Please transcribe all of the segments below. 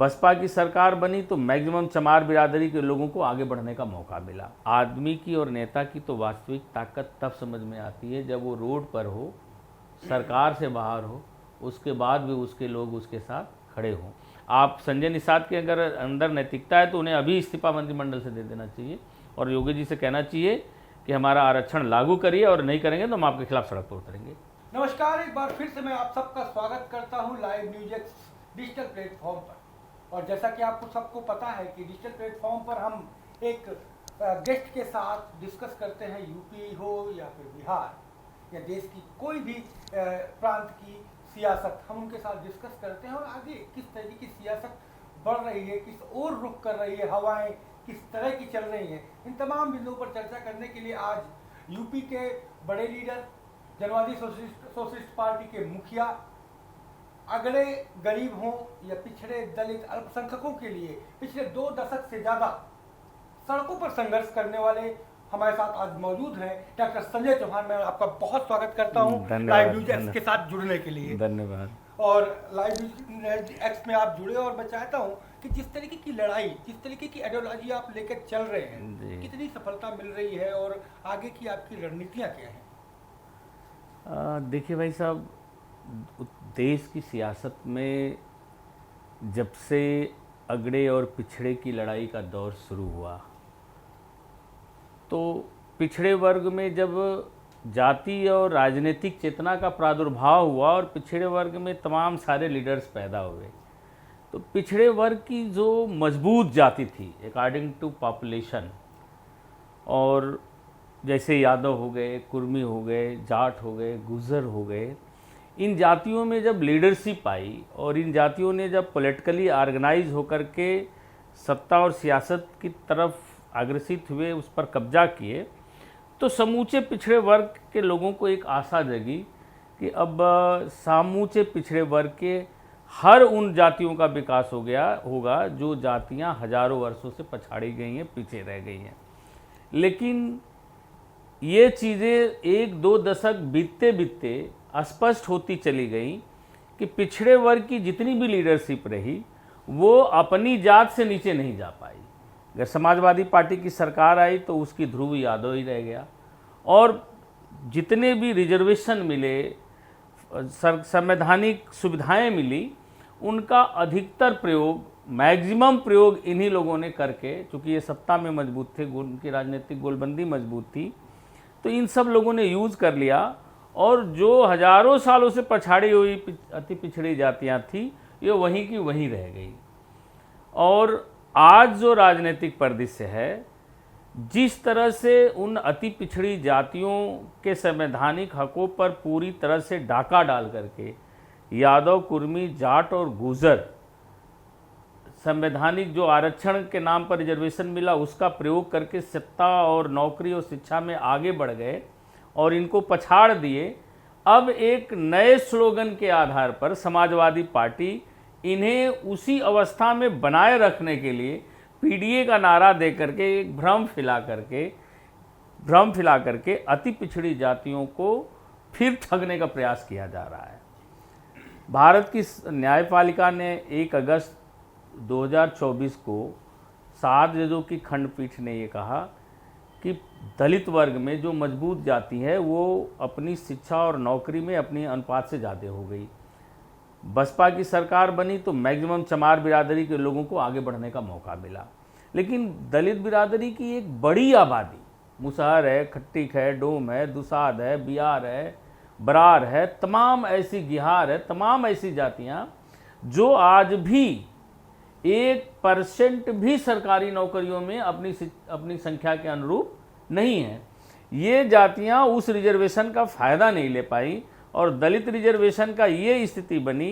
बसपा की सरकार बनी तो मैक्सिमम चमार बिरादरी के लोगों को आगे बढ़ने का मौका मिला। आदमी की और नेता की तो वास्तविक ताकत तब समझ में आती है जब वो रोड पर हो, सरकार से बाहर हो, उसके बाद भी उसके लोग उसके साथ खड़े हों। आप संजय निषाद के अगर अंदर नैतिकता है तो उन्हें अभी इस्तीफा मंत्रिमंडल से दे देना चाहिए और योगी जी से कहना चाहिए कि हमारा आरक्षण लागू करिए, और नहीं करेंगे तो हम आपके खिलाफ सड़क पर उतरेंगे। नमस्कार, एक बार फिर से मैं आप सबका स्वागत करता हूं live news x digital platform पर। और जैसा कि आपको सबको पता है कि डिजिटल प्लेटफॉर्म पर हम एक गेस्ट के साथ डिस्कस करते हैं, यूपी हो या फिर बिहार या देश की कोई भी प्रांत की सियासत, हम उनके साथ डिस्कस करते हैं और आगे किस तरह की सियासत बढ़ रही है, किस ओर रुख कर रही है, हवाएं किस तरह की चल रही हैं, इन तमाम बिंदुओं पर चर्चा करने के लिए आज यूपी के बड़े लीडर, जनवादी सोशलिस्ट पार्टी के मुखिया, अगड़े गरीब हों या पिछड़े दलित अल्पसंख्यकों के लिए पिछले 2 दशक से ज्यादा सड़कों पर संघर्ष करने वाले हमारे साथ आज मौजूद हैं। डॉक्टर संजय चौहान, मैं आपका बहुत स्वागत करता हूं लाइव न्यूज एक्स के साथ जुड़ने के लिए। धन्यवाद। और लाइव न्यूज एक्स में आप जुड़े और मैं चाहता हूं कि जिस तरीके की लड़ाई, जिस तरीके की आइडियोलॉजी आप लेकर चल रहे हैं, कितनी सफलता मिल रही है और आगे की आपकी रणनीतियां क्या हैं? देखिए भाई साहब, देश की सियासत में जब से अगड़े और पिछड़े की लड़ाई का दौर शुरू हुआ तो पिछड़े वर्ग में जब जाति और राजनीतिक चेतना का प्रादुर्भाव हुआ और पिछड़े वर्ग में तमाम सारे लीडर्स पैदा हुए, तो पिछड़े वर्ग की जो मजबूत जाति थी अकॉर्डिंग टू पॉपुलेशन, और जैसे यादव हो गए, कुर्मी हो गए, जाट हो गए, गुर्जर हो गए, इन जातियों में जब लीडरशिप आई और इन जातियों ने जब पॉलिटिकली ऑर्गेनाइज होकर के सत्ता और सियासत की तरफ अग्रसित हुए, उस पर कब्जा किए, तो समूचे पिछड़े वर्ग के लोगों को एक आशा जगी कि अब समूचे पिछड़े वर्ग के हर उन जातियों का विकास होगा जो जातियां हजारों वर्षों से पछाड़ी गई हैं, पीछे रह गई हैं। लेकिन ये चीज़ें 1-2 दशक बीतते बीतते स्पष्ट होती चली गई कि पिछड़े वर्ग की जितनी भी लीडरशिप रही वो अपनी जात से नीचे नहीं जा पाई। अगर समाजवादी पार्टी की सरकार आई तो उसकी ध्रुव यादव ही रह गया, और जितने भी रिजर्वेशन मिले, संवैधानिक सुविधाएं मिली, उनका अधिकतर प्रयोग, मैक्सिमम प्रयोग इन्हीं लोगों ने करके, चूँकि ये सत्ता में मजबूत थे, उनकी राजनीतिक गोलबंदी मजबूत थी, तो इन सब लोगों ने यूज़ कर लिया और जो हजारों सालों से पछाड़ी हुई अति पिछड़ी जातियां थी ये वहीं की वहीं रह गई। और आज जो राजनीतिक परिदृश्य है, जिस तरह से उन अति पिछड़ी जातियों के संवैधानिक हकों पर पूरी तरह से डाका डाल करके यादव, कुर्मी, जाट और गुर्जर संवैधानिक जो आरक्षण के नाम पर रिजर्वेशन मिला उसका प्रयोग करके सत्ता और नौकरी और शिक्षा में आगे बढ़ गए और इनको पछाड़ दिए। अब एक नए स्लोगन के आधार पर समाजवादी पार्टी इन्हें उसी अवस्था में बनाए रखने के लिए पीडीए का नारा दे करके एक भ्रम फैला करके अति पिछड़ी जातियों को फिर ठगने का प्रयास किया जा रहा है। भारत की न्यायपालिका ने 1 अगस्त 2024 को 7 जजों की खंडपीठ ने ये कहा कि दलित वर्ग में जो मजबूत जाति है वो अपनी शिक्षा और नौकरी में अपनी अनुपात से ज़्यादा हो गई। बसपा की सरकार बनी तो मैक्सिमम चमार बिरादरी के लोगों को आगे बढ़ने का मौका मिला, लेकिन दलित बिरादरी की एक बड़ी आबादी, मुसहर है, खट्टिक है, डोम है, दुसाद है, बिहार है, बरार है, तमाम ऐसी गिहार है, तमाम ऐसी जातियाँ जो आज भी 1% भी सरकारी नौकरियों में अपनी संख्या के अनुरूप नहीं है। ये जातियां उस रिजर्वेशन का फ़ायदा नहीं ले पाई और दलित रिजर्वेशन का ये स्थिति बनी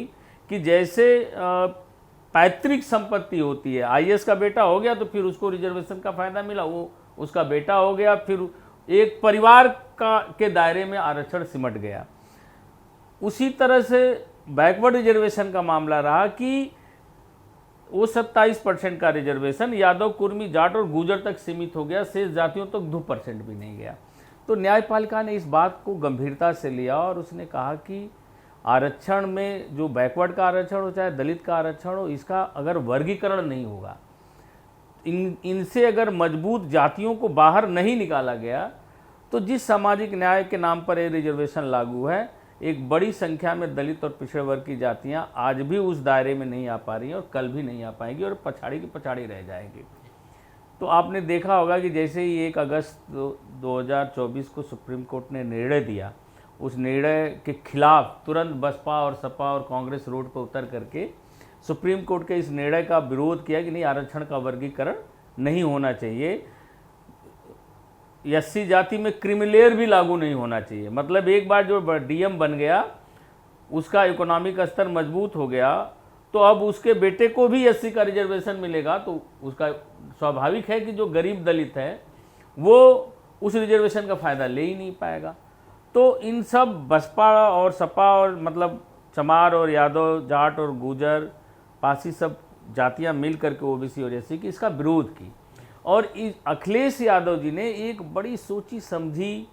कि जैसे पैतृक संपत्ति होती है, आईएएस का बेटा हो गया तो फिर उसको रिजर्वेशन का फ़ायदा मिला, वो उसका बेटा हो गया, फिर एक परिवार के दायरे में आरक्षण सिमट गया। उसी तरह से बैकवर्ड रिजर्वेशन का मामला रहा कि वो 27% का रिजर्वेशन यादव, कुर्मी, जाट और गुर्जर तक सीमित हो गया, शेष जातियों तक 2% भी नहीं गया। तो न्यायपालिका ने इस बात को गंभीरता से लिया और उसने कहा कि आरक्षण में जो बैकवर्ड का आरक्षण हो चाहे दलित का आरक्षण हो, इसका अगर वर्गीकरण नहीं होगा, इनसे अगर मजबूत जातियों को बाहर नहीं निकाला गया, तो जिस सामाजिक न्याय के नाम पर ये रिजर्वेशन लागू है, एक बड़ी संख्या में दलित और पिछड़े वर्ग की जातियां आज भी उस दायरे में नहीं आ पा रही हैं और कल भी नहीं आ पाएंगी और पछाड़ी की पछाड़ी रह जाएंगी। तो आपने देखा होगा कि जैसे ही 1 अगस्त 2024 को सुप्रीम कोर्ट ने निर्णय दिया, उस निर्णय के खिलाफ तुरंत बसपा और सपा और कांग्रेस रोड पर उतर करके सुप्रीम कोर्ट के इस निर्णय का विरोध किया कि नहीं, आरक्षण का वर्गीकरण नहीं होना चाहिए, एससी जाति में क्रिमिलेयर भी लागू नहीं होना चाहिए। मतलब एक बार जो डीएम बन गया, उसका इकोनॉमिक स्तर मजबूत हो गया, तो अब उसके बेटे को भी एससी का रिजर्वेशन मिलेगा, तो उसका स्वाभाविक है कि जो गरीब दलित है वो उस रिजर्वेशन का फायदा ले ही नहीं पाएगा। तो इन सब बसपा और सपा और मतलब चमार और यादव, जाट और गुजर, पासी सब जातियां मिल करके ओबीसी और एससी की इसका विरोध की। और इस अखिलेश यादव जी ने एक बड़ी सोची समझी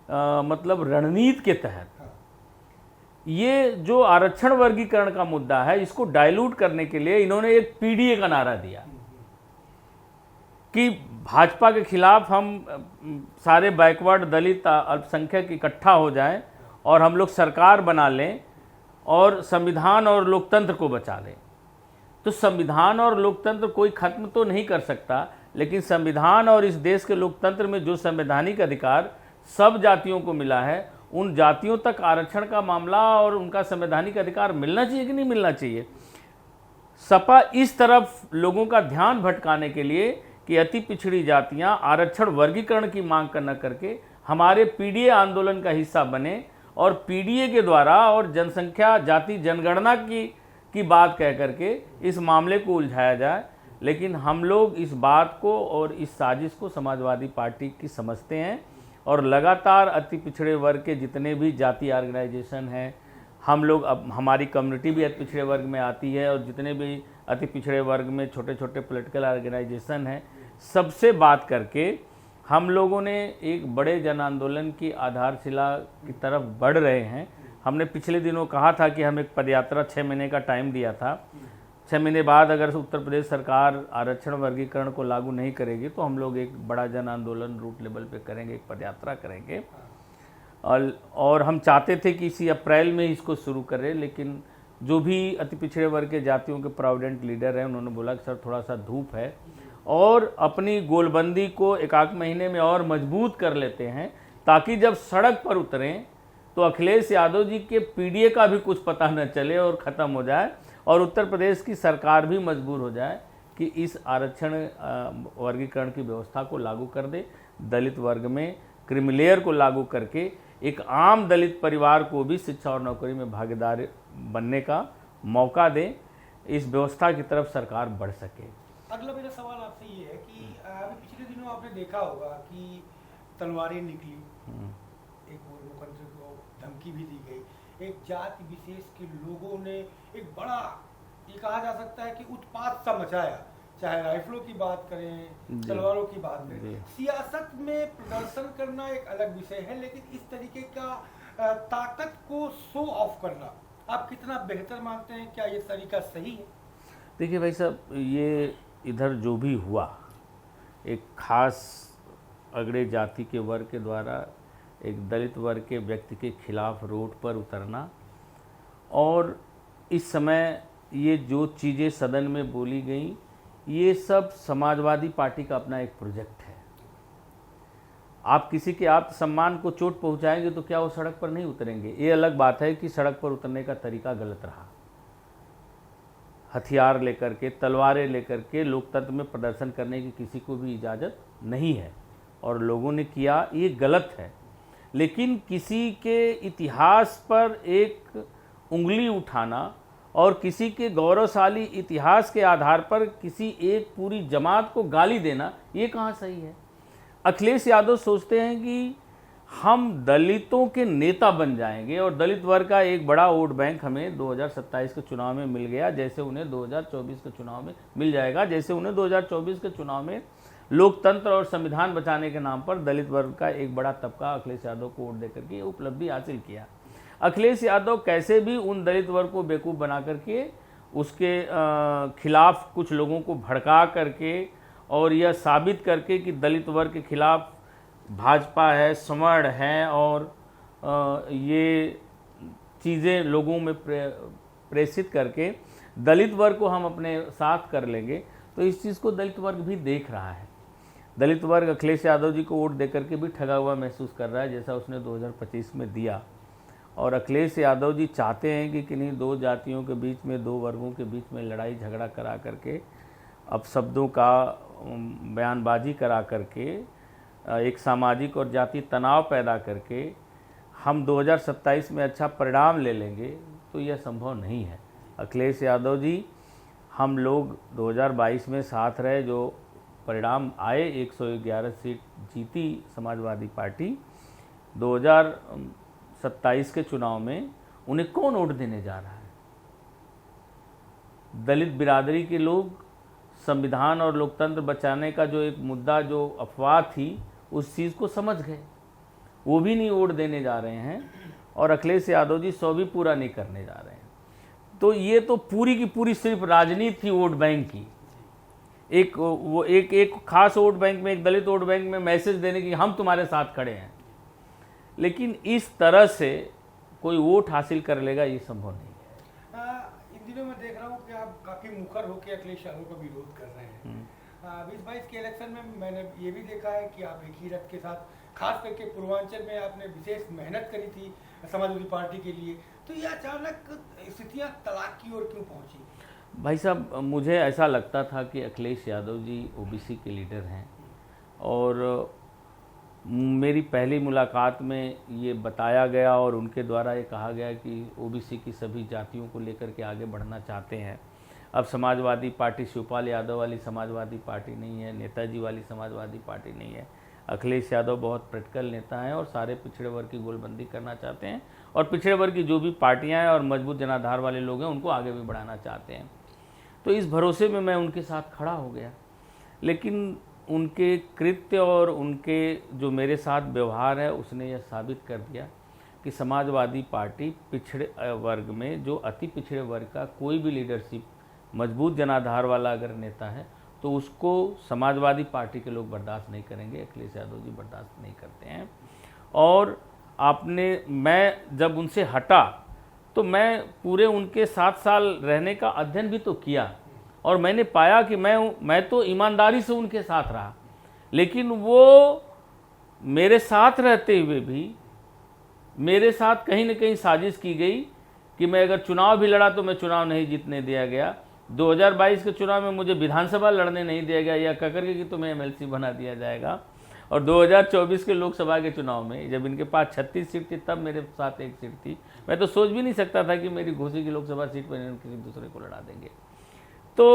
मतलब रणनीति के तहत ये जो आरक्षण वर्गीकरण का मुद्दा है, इसको डाइल्यूट करने के लिए इन्होंने एक पीडीए का नारा दिया कि भाजपा के खिलाफ हम सारे बैकवर्ड दलित अल्पसंख्यक इकट्ठा हो जाएं और हम लोग सरकार बना लें और संविधान और लोकतंत्र को बचा लें। तो संविधान और लोकतंत्र कोई खत्म तो नहीं कर सकता, लेकिन संविधान और इस देश के लोकतंत्र में जो संवैधानिक अधिकार सब जातियों को मिला है, उन जातियों तक आरक्षण का मामला और उनका संवैधानिक अधिकार मिलना चाहिए कि नहीं मिलना चाहिए। सपा इस तरफ लोगों का ध्यान भटकाने के लिए कि अति पिछड़ी जातियां आरक्षण वर्गीकरण की मांग करना करके हमारे पीडीए आंदोलन का हिस्सा बने और पीडीए के द्वारा और जनसंख्या जाति जनगणना की बात कह करके इस मामले को उलझाया जाए। लेकिन हम लोग इस बात को और इस साजिश को समाजवादी पार्टी की समझते हैं और लगातार अति पिछड़े वर्ग के जितने भी जाति ऑर्गेनाइजेशन हैं, हम लोग अब हमारी कम्युनिटी भी अति पिछड़े वर्ग में आती है और जितने भी अति पिछड़े वर्ग में छोटे छोटे पॉलिटिकल ऑर्गेनाइजेशन हैं, सबसे बात करके हम लोगों ने एक बड़े जन आंदोलन की आधारशिला की तरफ बढ़ रहे हैं। हमने पिछले दिनों कहा था कि हम एक पदयात्रा 6 महीने का टाइम दिया था। 6 महीने बाद अगर उत्तर प्रदेश सरकार आरक्षण वर्गीकरण को लागू नहीं करेगी तो हम लोग एक बड़ा जन आंदोलन रूट लेवल पे करेंगे, एक पदयात्रा करेंगे। और हम चाहते थे कि इसी अप्रैल में इसको शुरू करें, लेकिन जो भी अति पिछड़े वर्ग के जातियों के प्रोविडेंट लीडर हैं उन्होंने बोला कि सर थोड़ा सा धूप है और अपनी गोलबंदी को 1-8 महीने में और मजबूत कर लेते हैं, ताकि जब सड़क पर उतरें तो अखिलेश यादव जी के पीडीए का भी कुछ पता न चले और ख़त्म हो जाए और उत्तर प्रदेश की सरकार भी मजबूर हो जाए कि इस आरक्षण वर्गीकरण की व्यवस्था को लागू कर दे, दलित वर्ग में क्रिमिलेयर को लागू करके एक आम दलित परिवार को भी शिक्षा और नौकरी में भागीदार बनने का मौका दे, इस व्यवस्था की तरफ सरकार बढ़ सके। अगला मेरा सवाल आपसे ये है कि अभी पिछले दिनों आपने देखा होगा कि तलवारें निकली, एक मुख्यमंत्री को धमकी भी दी गई, एक जाति विशेष के लोगों ने एक बड़ा, ये कहा जा सकता है कि उत्पात सा मचाया, चाहे राइफलों की बात करें, तलवारों की बात करें। सियासत में प्रदर्शन करना एक अलग विषय है, लेकिन इस तरीके का ताकत को शो ऑफ करना आप कितना बेहतर मानते हैं? क्या ये तरीका सही है? देखिए भाई साहब, ये इधर जो भी हुआ, एक खास अगड़े जाति के वर्ग के द्वारा एक दलित वर्ग के व्यक्ति के खिलाफ रोड पर उतरना, और इस समय ये जो चीज़ें सदन में बोली गई, ये सब समाजवादी पार्टी का अपना एक प्रोजेक्ट है। आप किसी के आत्मसम्मान को चोट पहुंचाएंगे तो क्या वो सड़क पर नहीं उतरेंगे? ये अलग बात है कि सड़क पर उतरने का तरीका गलत रहा, हथियार लेकर के, तलवारें लेकर के लोकतंत्र में प्रदर्शन करने की किसी को भी इजाज़त नहीं है और लोगों ने किया, ये गलत है। लेकिन किसी के इतिहास पर एक उंगली उठाना और किसी के गौरवशाली इतिहास के आधार पर किसी एक पूरी जमात को गाली देना, ये कहाँ सही है? अखिलेश यादव सोचते हैं कि हम दलितों के नेता बन जाएंगे और दलित वर्ग का एक बड़ा वोट बैंक हमें 2027 के चुनाव में मिल गया, जैसे उन्हें 2024 के चुनाव में मिल जाएगा, जैसे उन्हें 2024 के चुनाव में लोकतंत्र और संविधान बचाने के नाम पर दलित वर्ग का एक बड़ा तबका अखिलेश यादव को वोट देकर के उपलब्धि हासिल किया। अखिलेश यादव कैसे भी उन दलित वर्ग को बेवकूफ़ बना करके उसके खिलाफ कुछ लोगों को भड़का करके और यह साबित करके कि दलित वर्ग के खिलाफ भाजपा है, सवर्ण है और ये चीज़ें लोगों में प्रेषित करके दलित वर्ग को हम अपने साथ कर लेंगे। तो इस चीज़ को दलित वर्ग भी देख रहा है। दलित वर्ग अखिलेश यादव जी को वोट देकर के भी ठगा हुआ महसूस कर रहा है, जैसा उसने 2025 में दिया। और अखिलेश यादव जी चाहते हैं कि किन्हीं दो जातियों के बीच में, दो वर्गों के बीच में लड़ाई झगड़ा करा करके, अपशब्दों का बयानबाजी करा करके, एक सामाजिक और जाति तनाव पैदा करके हम 2027 में अच्छा परिणाम ले लेंगे, तो यह संभव नहीं है। अखिलेश यादव जी, हम लोग 2022 में साथ रहे, जो परिणाम आए 111 सीट जीती समाजवादी पार्टी, 2027 के चुनाव में उन्हें कौन वोट देने जा रहा है? दलित बिरादरी के लोग संविधान और लोकतंत्र बचाने का जो एक मुद्दा, जो अफवाह थी, उस चीज़ को समझ गए, वो भी नहीं वोट देने जा रहे हैं और अखिलेश यादव जी 100 भी पूरा नहीं करने जा रहे हैं। तो ये तो पूरी की पूरी सिर्फ राजनीति थी वोट बैंक की। एक खास वोट बैंक में, एक दलित वोट बैंक में मैसेज देने की हम तुम्हारे साथ खड़े हैं, लेकिन इस तरह से कोई वोट हासिल कर लेगा ये संभव नहीं है। इन दिनों मैं देख रहा हूँ कि आप काफ़ी मुखर होकर अखिलेश यादव का विरोध कर रहे हैं। 2022 के इलेक्शन में मैंने ये भी देखा है कि आप एक ही रथ के साथ, खास करके पूर्वांचल में आपने विशेष मेहनत करी थी समाजवादी पार्टी के लिए, तो ये अचानक स्थितियाँ तलाक की ओर क्यों पहुँची? भाई साहब, मुझे ऐसा लगता था कि अखिलेश यादव जी ओबीसी के लीडर हैं और मेरी पहली मुलाकात में ये बताया गया और उनके द्वारा ये कहा गया कि ओबीसी की सभी जातियों को लेकर के आगे बढ़ना चाहते हैं। अब समाजवादी पार्टी शिवपाल यादव वाली समाजवादी पार्टी नहीं है, नेताजी वाली समाजवादी पार्टी नहीं है। अखिलेश यादव बहुत प्रैक्टिकल नेता हैं और सारे पिछड़े वर्ग की गोलबंदी करना चाहते हैं और पिछड़े वर्ग की जो भी पार्टियां हैं और मजबूत जनाधार वाले लोग हैं उनको आगे भी बढ़ाना चाहते हैं। तो इस भरोसे में मैं उनके साथ खड़ा हो गया, लेकिन उनके कृत्य और उनके जो मेरे साथ व्यवहार है उसने यह साबित कर दिया कि समाजवादी पार्टी पिछड़े वर्ग में, जो अति पिछड़े वर्ग का कोई भी लीडरशिप, मजबूत जनाधार वाला अगर नेता है तो उसको समाजवादी पार्टी के लोग बर्दाश्त नहीं करेंगे। अखिलेश यादव जी बर्दाश्त नहीं करते हैं। और मैं जब उनसे हटा तो मैं पूरे उनके 7 साल रहने का अध्ययन भी तो किया और मैंने पाया कि मैं तो ईमानदारी से उनके साथ रहा, लेकिन वो मेरे साथ रहते हुए भी मेरे साथ कहीं न कहीं साजिश की गई कि मैं अगर चुनाव भी लड़ा तो मैं चुनाव नहीं जीतने दिया गया। 2022 के चुनाव में मुझे विधानसभा लड़ने नहीं दिया गया, या कह करके कि तुम्हें एमएलसी बना दिया जाएगा। और 2024 के लोकसभा के चुनाव में जब इनके पास 36 सीट थी तब मेरे साथ 1 सीट थी। मैं तो सोच भी नहीं सकता था कि मेरी घोसी की लोकसभा सीट पर किसी दूसरे को लड़ा देंगे। तो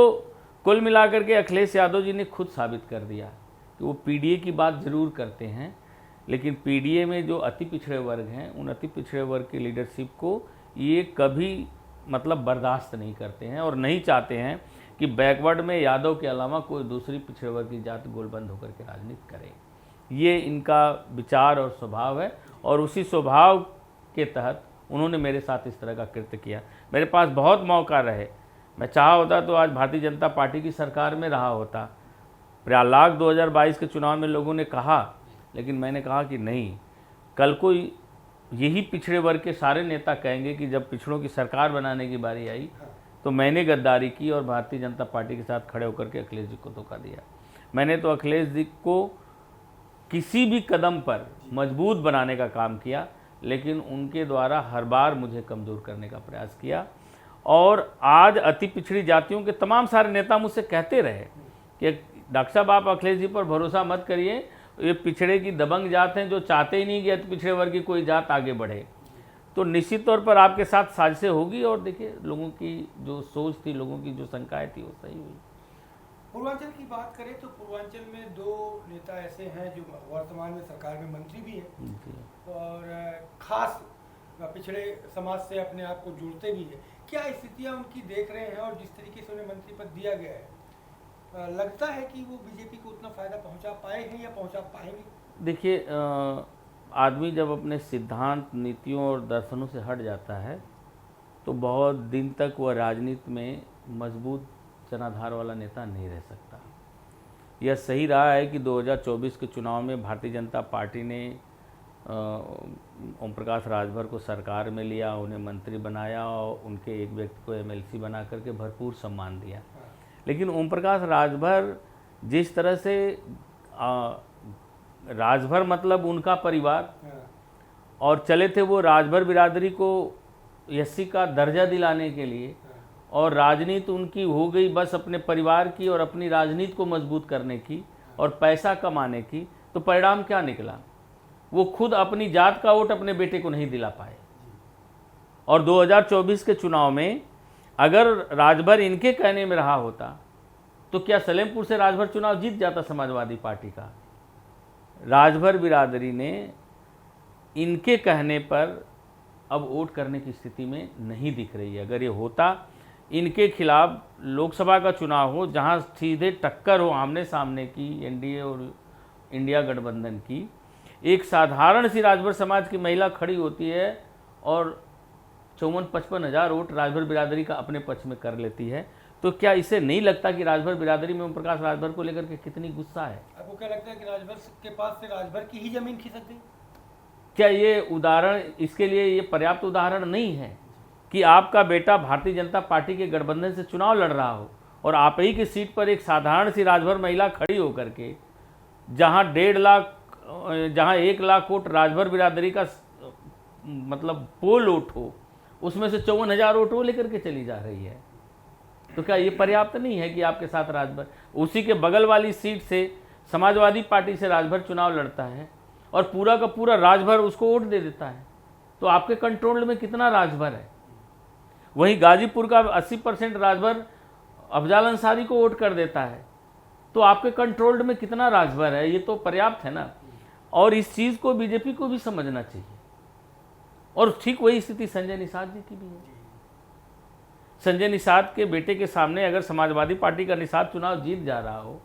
कुल मिलाकर के अखिलेश यादव जी ने खुद साबित कर दिया कि वो पीडीए की बात जरूर करते हैं, लेकिन पीडीए में जो अति पिछड़े वर्ग हैं, उन अति पिछड़े वर्ग की लीडरशिप को ये कभी बर्दाश्त नहीं करते हैं और नहीं चाहते हैं कि बैकवर्ड में यादव के अलावा कोई दूसरी पिछड़े वर्ग की जाति गोलबंद होकर के राजनीति करे। ये इनका विचार और स्वभाव है और उसी स्वभाव के तहत उन्होंने मेरे साथ इस तरह का कृत्य किया। मेरे पास बहुत मौका रहे, मैं चाहा होता तो आज भारतीय जनता पार्टी की सरकार में रहा होता। प्रयागराज 2022 के चुनाव में लोगों ने कहा, लेकिन मैंने कहा कि नहीं, कल को यही पिछड़े वर्ग के सारे नेता कहेंगे कि जब पिछड़ों की सरकार बनाने की बारी आई तो मैंने गद्दारी की और भारतीय जनता पार्टी के साथ खड़े होकर के अखिलेश जी को धोखा दिया। मैंने तो अखिलेश जी को किसी भी कदम पर मजबूत बनाने का काम किया, लेकिन उनके द्वारा हर बार मुझे कमज़ोर करने का प्रयास किया। और आज अति पिछड़ी जातियों के तमाम सारे नेता मुझसे कहते रहे कि डॉक्टर साहब आप अखिलेश जी पर भरोसा मत करिए, ये पिछड़े की दबंग जात हैं जो चाहते ही नहीं कि अति पिछड़े वर्ग की कोई जात आगे बढ़े। तो निश्चित तौर पर आपके साथ साजिशें होगी और देखिए लोगों की जो सोच थी, लोगों की जो शंकाएं थी वो सही हुई। पूर्वांचल की बात करें तो पूर्वांचल में 2 नेता ऐसे हैं जो वर्तमान में सरकार में मंत्री भी हैं और खास पिछड़े समाज से अपने आप को जुड़ते भी हैं। क्या स्थितियां उनकी देख रहे हैं और जिस तरीके से उन्हें मंत्री पद दिया गया है, लगता है कि वो बीजेपी को उतना फायदा पहुंचा पाए हैं या पहुंचा पाएंगे? देखिए, आदमी जब अपने सिद्धांत, नीतियों और दर्शनों से हट जाता है तो बहुत दिन तक वह राजनीति में मजबूत जनाधार वाला नेता नहीं रह सकता। यह सही रहा है कि 2024 के चुनाव में भारतीय जनता पार्टी ने ओम प्रकाश राजभर को सरकार में लिया, उन्हें मंत्री बनाया और उनके एक व्यक्ति को एमएलसी बना करके भरपूर सम्मान दिया। लेकिन ओम प्रकाश राजभर जिस तरह से राजभर मतलब उनका परिवार, और चले थे वो राजभर बिरादरी को एससी का दर्जा दिलाने के लिए, और राजनीति उनकी हो गई बस अपने परिवार की और अपनी राजनीति को मजबूत करने की और पैसा कमाने की। तो परिणाम क्या निकला? वो खुद अपनी जात का वोट अपने बेटे को नहीं दिला पाए। और 2024 के चुनाव में अगर राजभर इनके कहने में रहा होता तो क्या सलेमपुर से राजभर चुनाव जीत जाता समाजवादी पार्टी का? राजभर बिरादरी ने इनके कहने पर अब वोट करने की स्थिति में नहीं दिख रही है। अगर ये होता, इनके खिलाफ लोकसभा का चुनाव हो जहां सीधे टक्कर हो आमने सामने की एनडीए और इंडिया गठबंधन की, एक साधारण सी राजभर समाज की महिला खड़ी होती है और 54-55 हज़ार वोट राजभर बिरादरी का अपने पक्ष में कर लेती है, तो क्या इसे नहीं लगता कि राजभर बिरादरी में ओम प्रकाश राजभर को लेकर के कितनी गुस्सा है? आपको क्या लगता है कि राजभर के पास से राजभर की ही जमीन खिसक गई? क्या ये उदाहरण, इसके लिए ये पर्याप्त उदाहरण नहीं है कि आपका बेटा भारतीय जनता पार्टी के गठबंधन से चुनाव लड़ रहा हो और आप ही की सीट पर एक साधारण सी राजभर महिला खड़ी होकर के जहां 1 लाख वोट राजभर बिरादरी का मतलब पोल वोट हो, उसमें से 54,000 वोट वो लेकर के चली जा रही है? तो क्या ये पर्याप्त नहीं है कि आपके साथ राजभर, उसी के बगल वाली सीट से समाजवादी पार्टी से राजभर चुनाव लड़ता है और पूरा का पूरा राजभर उसको वोट दे देता है? तो आपके कंट्रोल में कितना राजभर है? वहीं गाजीपुर का 80% राजभर अफजाल अंसारी को वोट कर देता है, तो आपके कंट्रोल्ड में कितना राजभर है? ये तो पर्याप्त है ना। और इस चीज को बीजेपी को भी समझना चाहिए। और ठीक वही स्थिति संजय निषाद जी की भी है। संजय निषाद के बेटे के सामने अगर समाजवादी पार्टी का निषाद चुनाव जीत जा रहा हो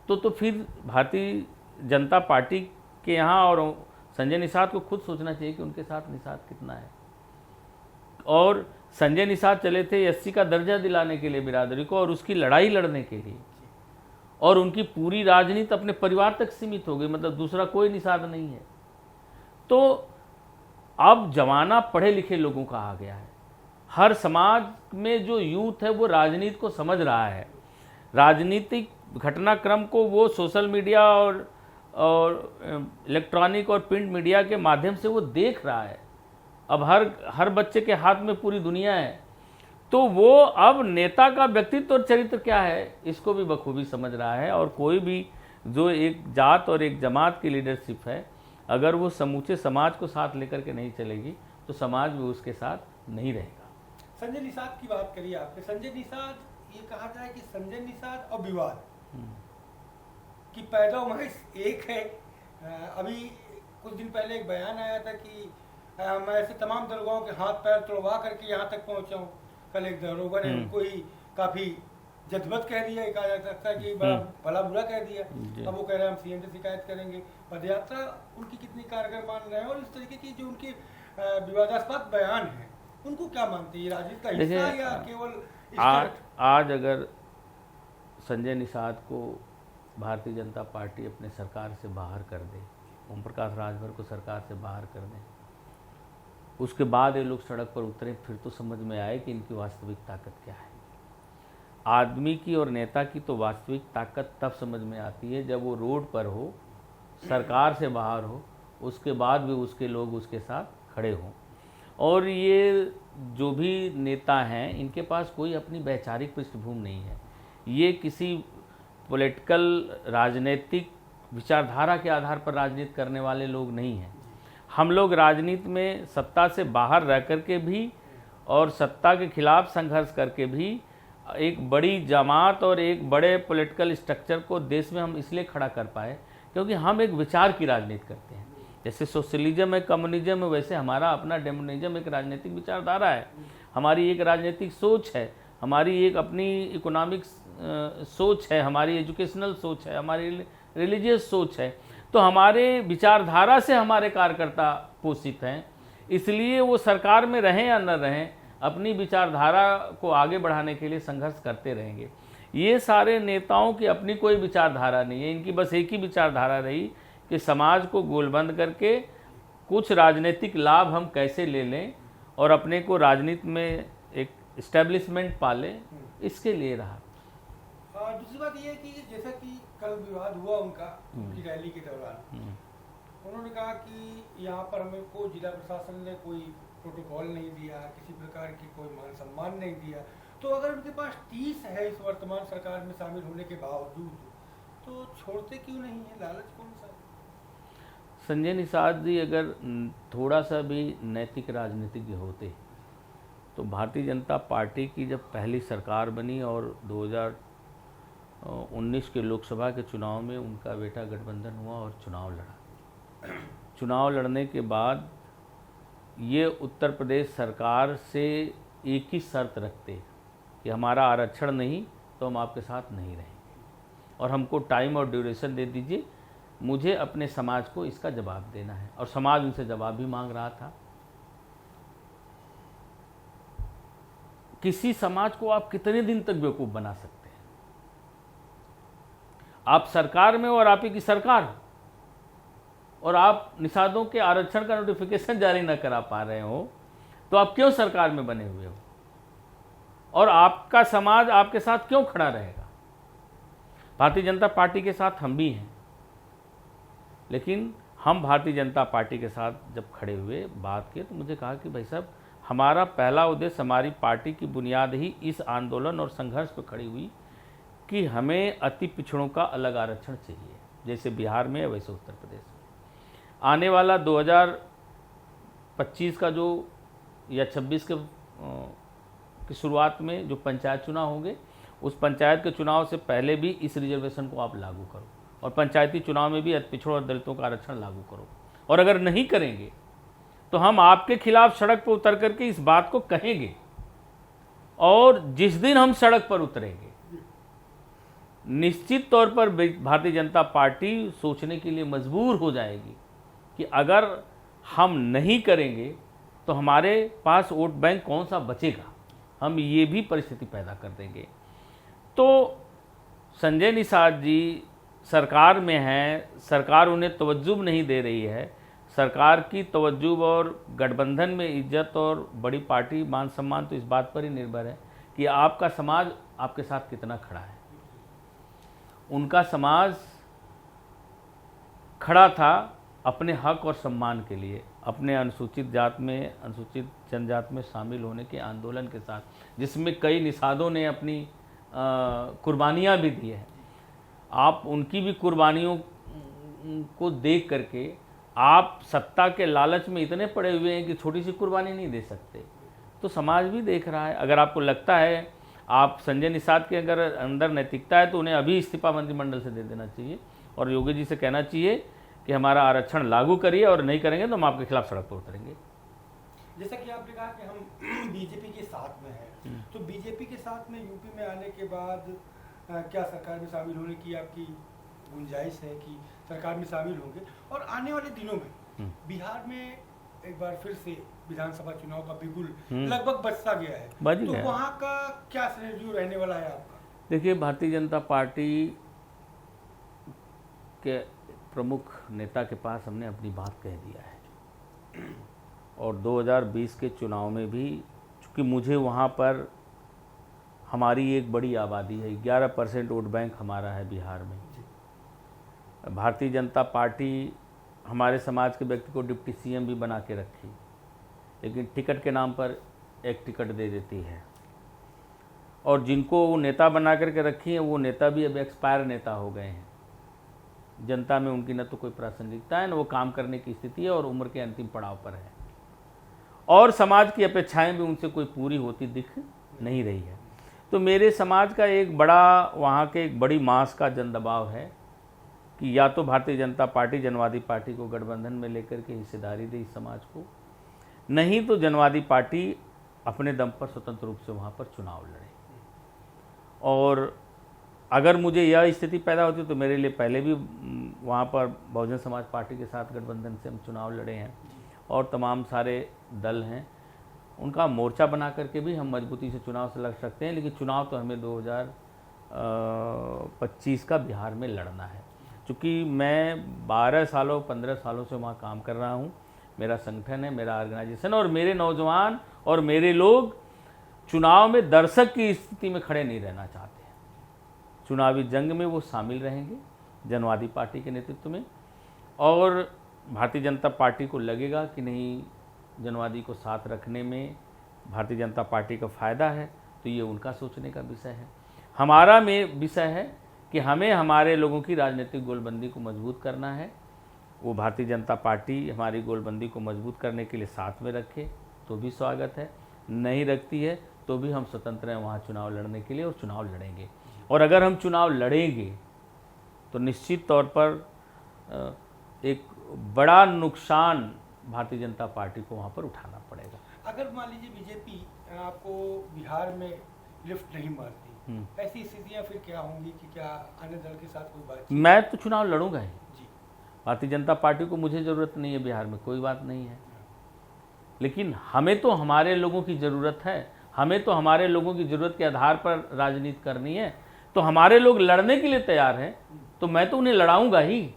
तो फिर भारतीय जनता पार्टी के यहाँ और संजय निषाद को खुद सोचना चाहिए कि उनके साथ निषाद कितना है। और संजय निषाद चले थे एससी का दर्जा दिलाने के लिए बिरादरी को और उसकी लड़ाई लड़ने के लिए, और उनकी पूरी राजनीति अपने परिवार तक सीमित हो गई, मतलब दूसरा कोई निषाद नहीं है। तो अब जमाना पढ़े लिखे लोगों का आ गया है। हर समाज में जो यूथ है वो राजनीति को समझ रहा है, राजनीतिक घटनाक्रम को वो सोशल मीडिया और इलेक्ट्रॉनिक और प्रिंट मीडिया के माध्यम से वो देख रहा है। अब हर बच्चे के हाथ में पूरी दुनिया है, तो वो अब नेता का व्यक्तित्व और चरित्र क्या है इसको भी बखूबी समझ रहा है। और कोई भी जो एक जात और एक जमात की लीडरशिप है, अगर वो समूचे समाज को साथ लेकर के नहीं चलेगी तो समाज भी उसके साथ नहीं रहेगा। संजय निषाद की बात करिए आपने। संजय निषाद, ये कहा जाए कि संजय निषाद और विवाद की पैदा महज एक है। अभी कुछ दिन पहले एक बयान आया था कि मैं ऐसे तमाम दरोगाओं के हाथ पैर तोड़वा करके यहाँ तक पहुँचा हूँ। कल एक दरोगा ने उनको ही काफी जज्बत कह दिया, कहा जा सकता है कि बड़ा भला बुरा कह दिया। अब वो कह रहे हैं हम सीएम से शिकायत करेंगे। पदयात्रा उनकी कितनी कारगर मान रहे हैं, और इस तरीके की जो उनके विवादास्पद बयान है उनको क्या मानते हैं? राजनीति का हिस्सा या केवल आज अगर संजय निषाद को भारतीय जनता पार्टी अपने सरकार से बाहर कर दे, ओम प्रकाश राजभर को सरकार से बाहर कर दे, उसके बाद ये लोग सड़क पर उतरे, फिर तो समझ में आए कि इनकी वास्तविक ताकत क्या है। आदमी की और नेता की तो वास्तविक ताकत तब समझ में आती है जब वो रोड पर हो, सरकार से बाहर हो, उसके बाद भी उसके लोग उसके साथ खड़े हों। और ये जो भी नेता हैं इनके पास कोई अपनी वैचारिक पृष्ठभूमि नहीं है। ये किसी पॉलिटिकल राजनीतिक विचारधारा के आधार पर राजनीति करने वाले लोग नहीं हैं। हम लोग राजनीति में सत्ता से बाहर रह करके भी और सत्ता के खिलाफ संघर्ष करके भी एक बड़ी जमात और एक बड़े पॉलिटिकल स्ट्रक्चर को देश में हम इसलिए खड़ा कर पाए क्योंकि हम एक विचार की राजनीति करते हैं। जैसे सोशलिज्म है, कम्युनिज्म है, वैसे हमारा अपना डेमोनिज्म एक राजनीतिक विचारधारा है, हमारी एक राजनीतिक सोच है, हमारी एक अपनी इकोनॉमिक सोच है, हमारी एजुकेशनल सोच है, हमारी रिलीजियस सोच है। तो हमारे विचारधारा से हमारे कार्यकर्ता पोषित हैं, इसलिए वो सरकार में रहें या न रहें, अपनी विचारधारा को आगे बढ़ाने के लिए संघर्ष करते रहेंगे। ये सारे नेताओं की अपनी कोई विचारधारा नहीं है, इनकी बस एक ही विचारधारा रही कि समाज को गोलबंद करके कुछ राजनीतिक लाभ हम कैसे ले लें और अपने को राजनीति में एक इस्टेब्लिशमेंट पालें, इसके लिए रहा। दूसरी बात यह है कि जैसा कि कल विवाद हुआ उनकी रैली के दौरान, उन्होंने कहा कि यहाँ पर हमें को जिला प्रशासन ने कोई प्रोटोकॉल नहीं दिया, किसी प्रकार की कोई मान सम्मान नहीं दिया। तो अगर उनके पास 30 है इस वर्तमान सरकार में शामिल होने के बावजूद, तो छोड़ते क्यों नहीं है? लालच कौन सा? संजय निषाद जी अगर थोड़ा सा भी नैतिक राजनीतिज्ञ होते तो भारतीय जनता पार्टी की जब पहली सरकार बनी और 2019 के लोकसभा के चुनाव में उनका बेटा गठबंधन हुआ और चुनाव लड़ा। चुनाव लड़ने के बाद ये उत्तर प्रदेश सरकार से एक ही शर्त रखते कि हमारा आरक्षण नहीं तो हम आपके साथ नहीं रहेंगे और हमको टाइम और ड्यूरेशन दे दीजिए, मुझे अपने समाज को इसका जवाब देना है। और समाज उनसे जवाब भी मांग रहा था। किसी समाज को आप कितने दिन तक बेवकूफ़ बना सकते हैं? आप सरकार में और आप ही की सरकार हो और आप निषादों के आरक्षण का नोटिफिकेशन जारी न करा पा रहे हो, तो आप क्यों सरकार में बने हुए हो और आपका समाज आपके साथ क्यों खड़ा रहेगा? भारतीय जनता पार्टी के साथ हम भी हैं, लेकिन हम भारतीय जनता पार्टी के साथ जब खड़े हुए बात किए तो मुझे कहा कि भाई साहब, हमारा पहला उद्देश्य, हमारी पार्टी की बुनियाद ही इस आंदोलन और संघर्ष पर खड़ी हुई कि हमें अति पिछड़ों का अलग आरक्षण चाहिए, जैसे बिहार में है वैसे उत्तर प्रदेश में। आने वाला 2025 का जो या 26 के की शुरुआत में जो पंचायत चुनाव होंगे, उस पंचायत के चुनाव से पहले भी इस रिजर्वेशन को आप लागू करो और पंचायती चुनाव में भी अति पिछड़ों और दलितों का आरक्षण लागू करो। और अगर नहीं करेंगे तो हम आपके खिलाफ सड़क पर उतर करके इस बात को कहेंगे और जिस दिन हम सड़क पर उतरेंगे, निश्चित तौर पर भारतीय जनता पार्टी सोचने के लिए मजबूर हो जाएगी कि अगर हम नहीं करेंगे तो हमारे पास वोट बैंक कौन सा बचेगा। हम ये भी परिस्थिति पैदा कर देंगे। तो संजय निषाद जी सरकार में हैं, सरकार उन्हें तवज्जो नहीं दे रही है। सरकार की तवज्जो और गठबंधन में इज्जत और बड़ी पार्टी मान सम्मान तो इस बात पर ही निर्भर है कि आपका समाज आपके साथ कितना खड़ा है। उनका समाज खड़ा था अपने हक और सम्मान के लिए, अपने अनुसूचित जात में, अनुसूचित जनजात में शामिल होने के आंदोलन के साथ, जिसमें कई निषादों ने अपनी कुर्बानियाँ भी दी है। आप उनकी भी कुर्बानियों को देख करके आप सत्ता के लालच में इतने पड़े हुए हैं कि छोटी सी कुर्बानी नहीं दे सकते। तो समाज भी देख रहा है। अगर आपको लगता है आप संजय निषाद के अगर अंदर नैतिकता है तो उन्हें अभी इस्तीफा मंत्रिमंडल से दे देना चाहिए और योगी जी से कहना चाहिए कि हमारा आरक्षण लागू करिए और नहीं करेंगे तो हम आपके खिलाफ सड़क पर उतरेंगे। जैसा कि आपने कहा कि हम बीजेपी के साथ में हैं, तो बीजेपी के साथ में यूपी में आने के बाद क्या सरकार में शामिल होने की आपकी गुंजाइश है कि सरकार में शामिल होंगे? और आने वाले दिनों में बिहार में एक बार फिर से विधानसभा चुनाव का बिगुल लगभग बजता गया है, तो वहाँ का क्या सिनेरियो रहने वाला है आपका? देखिए, भारतीय जनता पार्टी के प्रमुख नेता के पास हमने अपनी बात कह दिया है और 2020 के चुनाव में भी, चूँकि मुझे वहाँ पर हमारी एक बड़ी आबादी है, 11% वोट बैंक हमारा है बिहार में। भारतीय जनता पार्टी हमारे समाज के व्यक्ति को डिप्टी सीएम भी बना के रखी, लेकिन टिकट के नाम पर एक टिकट दे देती है और जिनको वो नेता बना करके रखी हैं वो नेता भी अब एक्सपायर नेता हो गए हैं। जनता में उनकी न तो कोई प्रासंगिकता है, न वो काम करने की स्थिति है और उम्र के अंतिम पड़ाव पर है और समाज की अपेक्षाएं भी उनसे कोई पूरी होती दिख नहीं रही है। तो मेरे समाज का एक बड़ा, वहाँ के एक बड़ी मास का जन दबाव है कि या तो भारतीय जनता पार्टी जनवादी पार्टी को गठबंधन में लेकर के हिस्सेदारी दे इस समाज को, नहीं तो जनवादी पार्टी अपने दम पर स्वतंत्र रूप से वहाँ पर चुनाव लड़े। और अगर मुझे यह स्थिति पैदा होती तो मेरे लिए पहले भी वहाँ पर बहुजन समाज पार्टी के साथ गठबंधन से हम चुनाव लड़े हैं और तमाम सारे दल हैं, उनका मोर्चा बना करके भी हम मजबूती से चुनाव से लड़ सकते हैं। लेकिन चुनाव तो हमें 2025 का बिहार में लड़ना है। चूँकि मैं 12 सालों 15 सालों से वहाँ काम कर रहा हूँ, मेरा संगठन है, मेरा ऑर्गेनाइजेशन, और मेरे नौजवान और मेरे लोग चुनाव में दर्शक की स्थिति में खड़े नहीं रहना चाहते हैं। चुनावी जंग में वो शामिल रहेंगे जनवादी पार्टी के नेतृत्व में, और भारतीय जनता पार्टी को लगेगा कि नहीं जनवादी को साथ रखने में भारतीय जनता पार्टी का फ़ायदा है, तो ये उनका सोचने का विषय है। हमारा में विषय है कि हमें हमारे लोगों की राजनीतिक गोलबंदी को मजबूत करना है। वो भारतीय जनता पार्टी हमारी गोलबंदी को मजबूत करने के लिए साथ में रखे तो भी स्वागत है, नहीं रखती है तो भी हम स्वतंत्र हैं वहाँ चुनाव लड़ने के लिए, और चुनाव लड़ेंगे। और अगर हम चुनाव लड़ेंगे तो निश्चित तौर पर एक बड़ा नुकसान भारतीय जनता पार्टी को वहाँ पर उठाना पड़ेगा। अगर मान लीजिए बीजेपी आपको बिहार में लिफ्ट नहीं मारती, ऐसी स्थितियाँ फिर क्या होंगी कि क्या अन्य दल के साथ कोई बातचीत? मैं तो चुनाव लड़ूंगा ही जी। भारतीय जनता पार्टी को मुझे ज़रूरत नहीं है बिहार में, कोई बात नहीं है, लेकिन हमें तो हमारे लोगों की ज़रूरत है। हमें तो हमारे लोगों की ज़रूरत के आधार पर राजनीति करनी है। तो हमारे लोग लड़ने के लिए तैयार हैं तो मैं तो उन्हें लड़ाऊंगा ही।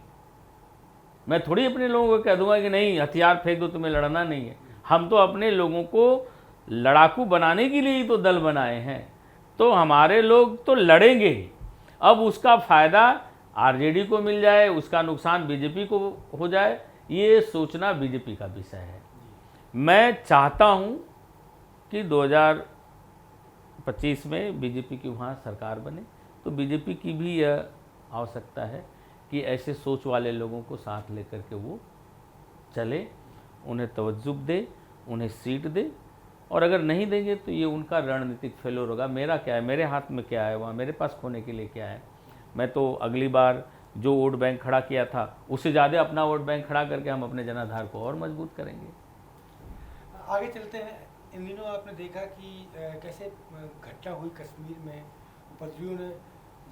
मैं थोड़ी अपने लोगों को कह दूंगा कि नहीं हथियार फेंक दो, तुम्हें लड़ना नहीं है। हम तो अपने लोगों को लड़ाकू बनाने के लिए ही तो दल बनाए हैं, तो हमारे लोग तो लड़ेंगे ही। अब उसका फ़ायदा आरजेडी को मिल जाए, उसका नुकसान बीजेपी को हो जाए, ये सोचना बीजेपी का विषय है। मैं चाहता हूं कि 2025 में बीजेपी की वहाँ सरकार बने, तो बीजेपी की भी यह आवश्यकता है कि ऐसे सोच वाले लोगों को साथ लेकर के वो चले, उन्हें तवज्जुह दे, उन्हें सीट दे, और अगर नहीं देंगे तो ये उनका रणनीतिक फेलोर होगा। मेरा क्या है, मेरे हाथ में क्या है, वहाँ मेरे पास खोने के लिए क्या है। मैं तो अगली बार जो वोट बैंक खड़ा किया था उससे ज़्यादा अपना वोट बैंक खड़ा करके हम अपने जनाधार को और मजबूत करेंगे। आगे चलते हैं। इन दिनों आपने देखा कि कैसे घटना हुई कश्मीर में, उपद्रवियों ने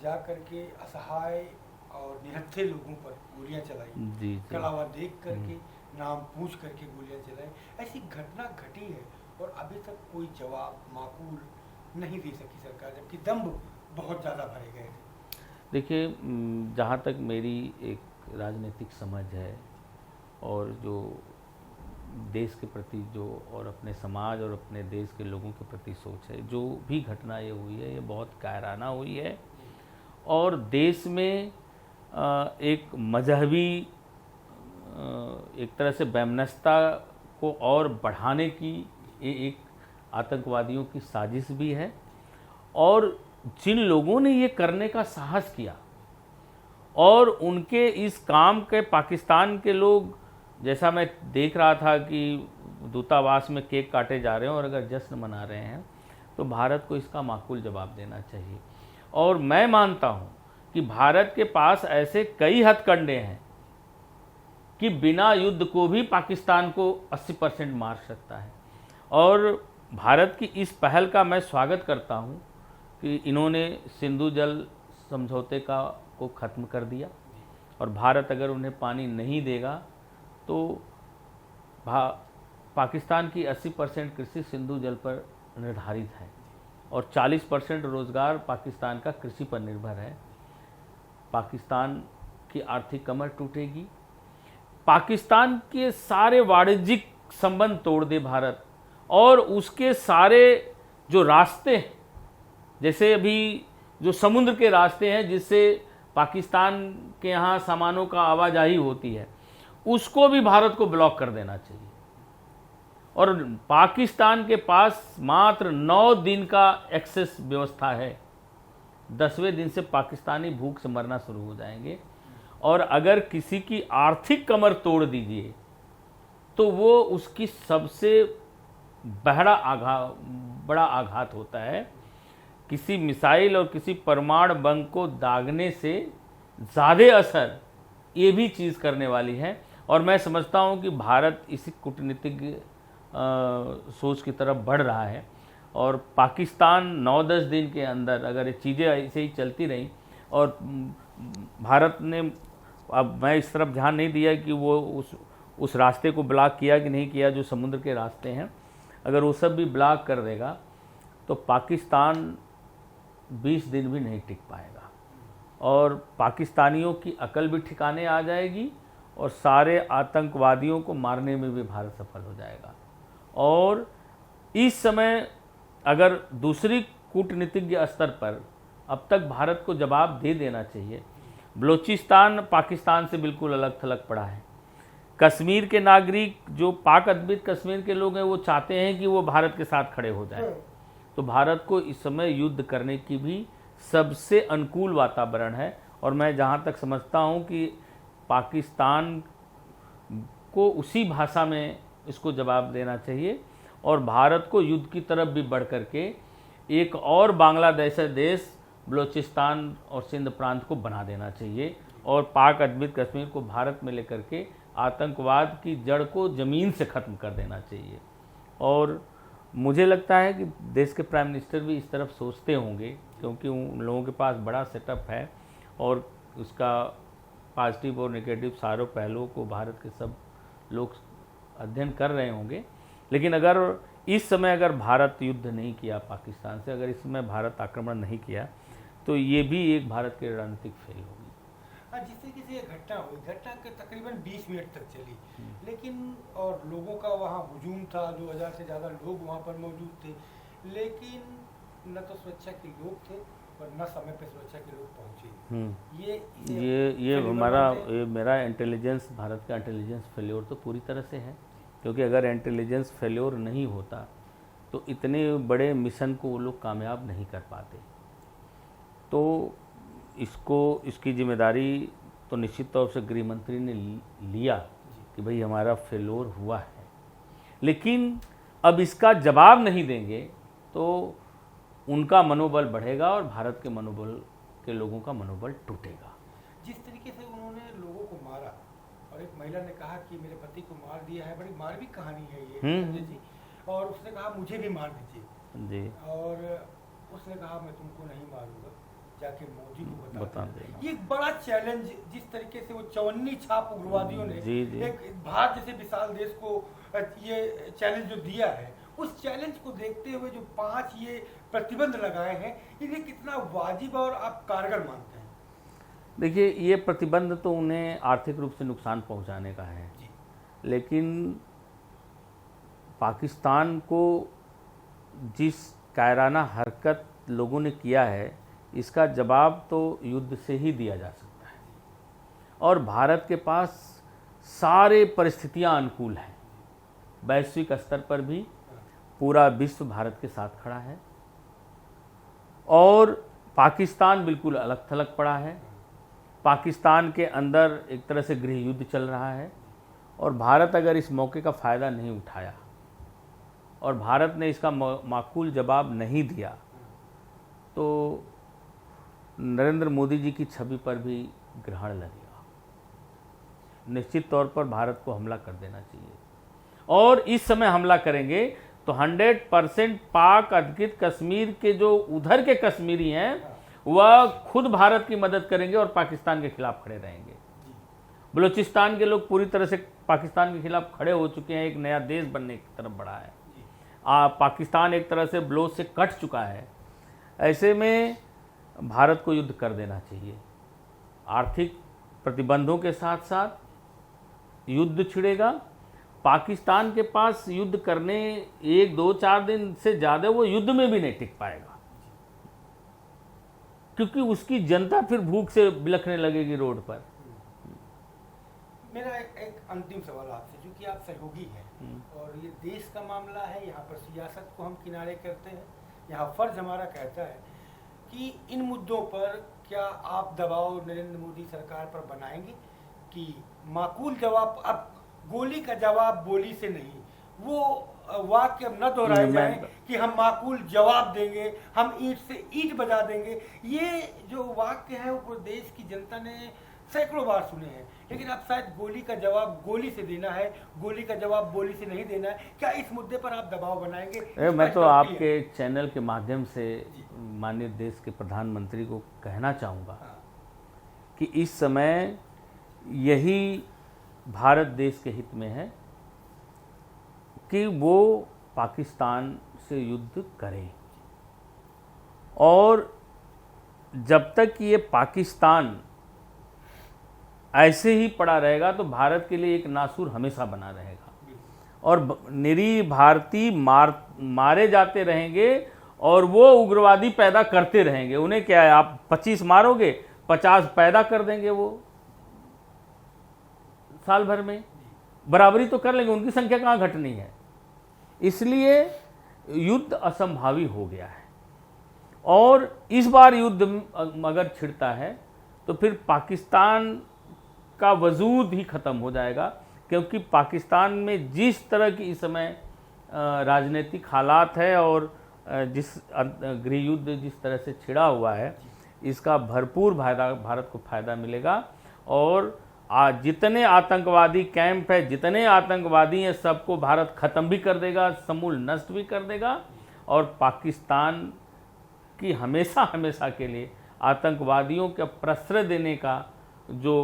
जा करके असहाय और निहत्थे लोगों पर गोलियां चलाई, जी, कलावा देख करके, नाम पूछ करके गोलियां चलाई। ऐसी घटना घटी है और अभी तक कोई जवाब माकूल नहीं दे सकी सरकार, जबकि दम्भ बहुत ज़्यादा भरे गए थे। देखिए, जहाँ तक मेरी एक राजनीतिक समझ है और जो देश के प्रति जो और अपने समाज और अपने देश के लोगों के प्रति सोच है, जो भी घटना ये हुई है ये बहुत कायराना हुई है, और देश में एक मजहबी एक तरह से वैमनस्यता को और बढ़ाने की एक आतंकवादियों की साजिश भी है। और जिन लोगों ने ये करने का साहस किया और उनके इस काम के पाकिस्तान के लोग, जैसा मैं देख रहा था कि दूतावास में केक काटे जा रहे हैं और अगर जश्न मना रहे हैं, तो भारत को इसका माकूल जवाब देना चाहिए। और मैं मानता हूं कि भारत के पास ऐसे कई हथकंडे हैं कि बिना युद्ध को भी पाकिस्तान को 80% मार सकता है। और भारत की इस पहल का मैं स्वागत करता हूं कि इन्होंने सिंधु जल समझौते को ख़त्म कर दिया, और भारत अगर उन्हें पानी नहीं देगा तो पाकिस्तान की 80% कृषि सिंधु जल पर निर्धारित है और 40% रोज़गार पाकिस्तान का कृषि पर निर्भर है। पाकिस्तान की आर्थिक कमर टूटेगी। पाकिस्तान के सारे वाणिज्यिक संबंध तोड़ दे भारत, और उसके सारे जो रास्ते हैं, जैसे अभी जो समुद्र के रास्ते हैं जिससे पाकिस्तान के यहाँ सामानों का आवाजाही होती है, उसको भी भारत को ब्लॉक कर देना चाहिए। और पाकिस्तान के पास मात्र 9 दिन का एक्सेस व्यवस्था है। 10वें दिन से पाकिस्तानी भूख से मरना शुरू हो जाएंगे। और अगर किसी की आर्थिक कमर तोड़ दीजिए तो वो उसकी सबसे बड़ा आघात होता है। किसी मिसाइल और किसी परमाणु बम को दागने से ज़्यादा असर ये भी चीज़ करने वाली है। और मैं समझता हूँ कि भारत इसी कूटनीतिक सोच की तरफ बढ़ रहा है, और पाकिस्तान 9-10 दिन के अंदर अगर ये चीज़ें ऐसे ही चलती रहीं और भारत ने अब मैं इस तरफ ध्यान नहीं दिया कि वो उस रास्ते को ब्लॉक किया कि नहीं किया, जो समुद्र के रास्ते हैं, अगर वो सब भी ब्लॉक कर देगा तो पाकिस्तान 20 दिन भी नहीं टिक पाएगा और पाकिस्तानियों की अकल भी ठिकाने आ जाएगी और सारे आतंकवादियों को मारने में भी भारत सफल हो जाएगा। और इस समय अगर दूसरी कूटनीतिज्ञ स्तर पर अब तक भारत को जवाब दे देना चाहिए। बलूचिस्तान पाकिस्तान से बिल्कुल अलग थलग पड़ा है। कश्मीर के नागरिक जो पाक अधिकृत कश्मीर के लोग हैं वो चाहते हैं कि वो भारत के साथ खड़े हो जाएं। तो भारत को इस समय युद्ध करने की भी सबसे अनुकूल वातावरण है और मैं जहाँ तक समझता हूँ कि पाकिस्तान को उसी भाषा में इसको जवाब देना चाहिए और भारत को युद्ध की तरफ भी बढ़ करके एक और बांग्लादेश देश बलूचिस्तान और सिंध प्रांत को बना देना चाहिए और पाक अधिकृत कश्मीर को भारत में लेकर के आतंकवाद की जड़ को ज़मीन से ख़त्म कर देना चाहिए। और मुझे लगता है कि देश के प्राइम मिनिस्टर भी इस तरफ सोचते होंगे क्योंकि उन लोगों के पास बड़ा सेटअप है और उसका पॉजिटिव और नेगेटिव सारों पहलुओं को भारत के सब लोग अध्ययन कर रहे होंगे। लेकिन अगर इस समय अगर भारत युद्ध नहीं किया पाकिस्तान से, अगर इस समय भारत आक्रमण नहीं किया तो ये भी एक भारत की रणनीतिक फेल होगी। जिस तरीके से ये घटना हुई, घटना के तकरीबन 20 मिनट तक चली, लेकिन और लोगों का वहाँ हुजूम था, 2000 से ज़्यादा लोग वहाँ पर मौजूद थे, लेकिन न तो सुरक्षा के लोग थे और न समय पे सुरक्षा के लोग पहुँचे। ये मेरा इंटेलिजेंस, भारत का इंटेलिजेंस फेल्योर तो पूरी तरह से है, क्योंकि अगर इंटेलिजेंस फेल्योर नहीं होता तो इतने बड़े मिशन को वो लोग कामयाब नहीं कर पाते। तो इसकी जिम्मेदारी तो निश्चित तौर से गृह मंत्री ने लिया कि भाई हमारा फेल्योर हुआ है, लेकिन अब इसका जवाब नहीं देंगे तो उनका मनोबल बढ़ेगा और भारत के मनोबल के लोगों का मनोबल टूटेगा। जिस तरीके से उन्होंने लोगों को मारा और एक महिला ने कहा कि मेरे पति को मार दिया है, बड़ी मार्मिक कहानी है ये जी, और उसने कहा मुझे भी मार दीजिए जी, और उसने कहा मैं तुमको नहीं मारूंगा, जाके मोदी को बता देना। ये एक बड़ा चैलेंज, जिस तरीके से वो चवन्नी छाप उग्रवादियों ने एक भारत जैसे विशाल देश को ये चैलेंज जो दिया है, उस चैलेंज को देखते हुए जो 5 ये प्रतिबंध लगाए हैं, इन्हें कितना वाजिब और आप कारगर मानते हैं? देखिए, ये प्रतिबंध तो उन्हें आर्थिक रूप से नुकसान पहुंचाने का है, लेकिन पाकिस्तान को जिस कायराना हरकत लोगों ने किया है इसका जवाब तो युद्ध से ही दिया जा सकता है और भारत के पास सारे परिस्थितियां अनुकूल हैं। वैश्विक स्तर पर भी पूरा विश्व भारत के साथ खड़ा है और पाकिस्तान बिल्कुल अलग थलग पड़ा है। पाकिस्तान के अंदर एक तरह से गृह युद्ध चल रहा है और भारत अगर इस मौके का फ़ायदा नहीं उठाया और भारत ने इसका माकूल जवाब नहीं दिया तो नरेंद्र मोदी जी की छवि पर भी ग्रहण लगेगा। निश्चित तौर पर भारत को हमला कर देना चाहिए और इस समय हमला करेंगे तो 100% पाक अधिकृत कश्मीर के जो उधर के कश्मीरी हैं वह खुद भारत की मदद करेंगे और पाकिस्तान के खिलाफ खड़े रहेंगे। बलूचिस्तान के लोग पूरी तरह से पाकिस्तान के खिलाफ खड़े हो चुके हैं, एक नया देश बनने की तरफ बढ़ा है। पाकिस्तान एक तरह से बलोच से कट चुका है। ऐसे में भारत को युद्ध कर देना चाहिए। आर्थिक प्रतिबंधों के साथ साथ युद्ध छिड़ेगा। पाकिस्तान के पास युद्ध करने 1, 2, 4 दिन से ज़्यादा वो युद्ध में भी नहीं टिक पाएगा, क्योंकि उसकी जनता फिर भूख से बिलखने लगेगी रोड पर। मेरा एक अंतिम सवाल आपसे, क्योंकि आप सहयोगी हैं और ये देश का मामला है, यहाँ पर सियासत को हम किनारे करते हैं, यहाँ फर्ज हमारा कहता है कि इन मुद्दों पर क्या आप दबाव नरेंद्र मोदी सरकार पर बनाएंगे कि माकूल जवाब, अब गोली का जवाब गोली से नहीं, वो वाक्य अब न दोहराए जाए कि हम माकूल जवाब देंगे, हम ईंट से ईंट बजा देंगे। ये जो वाक्य है वो देश की जनता ने सैकड़ों बार सुने हैं, लेकिन अब शायद गोली का जवाब गोली से देना है, गोली का जवाब गोली से नहीं देना है। क्या इस मुद्दे पर आप दबाव बनाएंगे? मैं तो आपके चैनल के माध्यम से माननीय देश के प्रधानमंत्री को कहना चाहूँगा कि इस समय यही भारत देश के हित में है कि वो पाकिस्तान से युद्ध करे, और जब तक ये पाकिस्तान ऐसे ही पड़ा रहेगा तो भारत के लिए एक नासूर हमेशा बना रहेगा, और निरीह भारतीय मारे जाते रहेंगे और वो उग्रवादी पैदा करते रहेंगे। उन्हें क्या है, आप 25 मारोगे 50 पैदा कर देंगे, वो साल भर में बराबरी तो कर लेंगे, उनकी संख्या कहाँ घटनी है। इसलिए युद्ध असंभावी हो गया है, और इस बार युद्ध अगर छिड़ता है तो फिर पाकिस्तान का वजूद ही खत्म हो जाएगा, क्योंकि पाकिस्तान में जिस तरह की इस समय राजनीतिक हालात है और जिस गृह युद्ध जिस तरह से छिड़ा हुआ है, इसका भरपूर भारत को फायदा मिलेगा। और आज जितने आतंकवादी कैंप है, जितने आतंकवादी हैं, सबको भारत खत्म भी कर देगा, समूल नष्ट भी कर देगा, और पाकिस्तान की हमेशा हमेशा के लिए आतंकवादियों का प्रश्रय देने का जो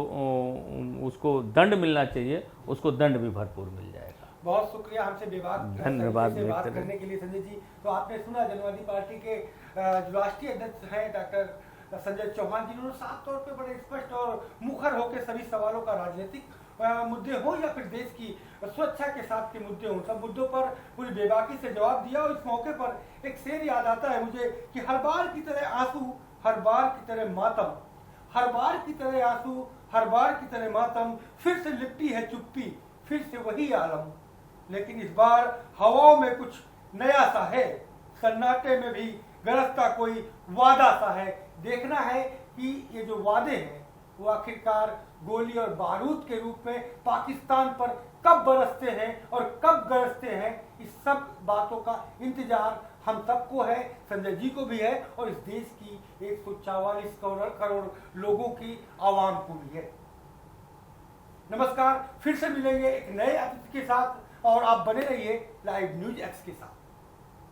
उसको दंड मिलना चाहिए, उसको दंड भी भरपूर मिल जाएगा। बहुत शुक्रिया हमसे धन्यवाद बात करने के लिए संजय जी। तो आपने सुना जनवादी पार्टी के जो राष्ट्रीय अध्यक्ष हैं डॉक्टर संजय चौहान जी, उन्होंने साफ तौर पे बड़े स्पष्ट और मुखर होकर सभी सवालों का राजनीतिक मुद्दे हो या फिर देश की सुरक्षा के साथ के मुद्दे हों, सब मुद्दों पर पूरी बेबाकी से जवाब दिया। और इस मौके पर एक शेर याद आता है मुझे कि हर बार की तरह आंसू, हर बार की तरह मातम, हर बार की तरह आंसू, हर बार की तरह मातम, फिर से लिपटी है चुप्पी, फिर से वही आलम। लेकिन इस बार हवाओं में कुछ नया सा है, सन्नाटे में भी गरजता कोई वादा सा है। देखना है कि ये जो वादे हैं वो आखिरकार गोली और बारूद के रूप में पाकिस्तान पर कब बरसते हैं और कब गरजते हैं। इस सब बातों का इंतजार हम सबको है, संजय जी को भी है, और इस देश की 144 करोड़ लोगों की आवाम को भी है। नमस्कार, फिर से मिलेंगे एक नए अतिथि के साथ, और आप बने रहिए लाइव न्यूज एक्स के साथ।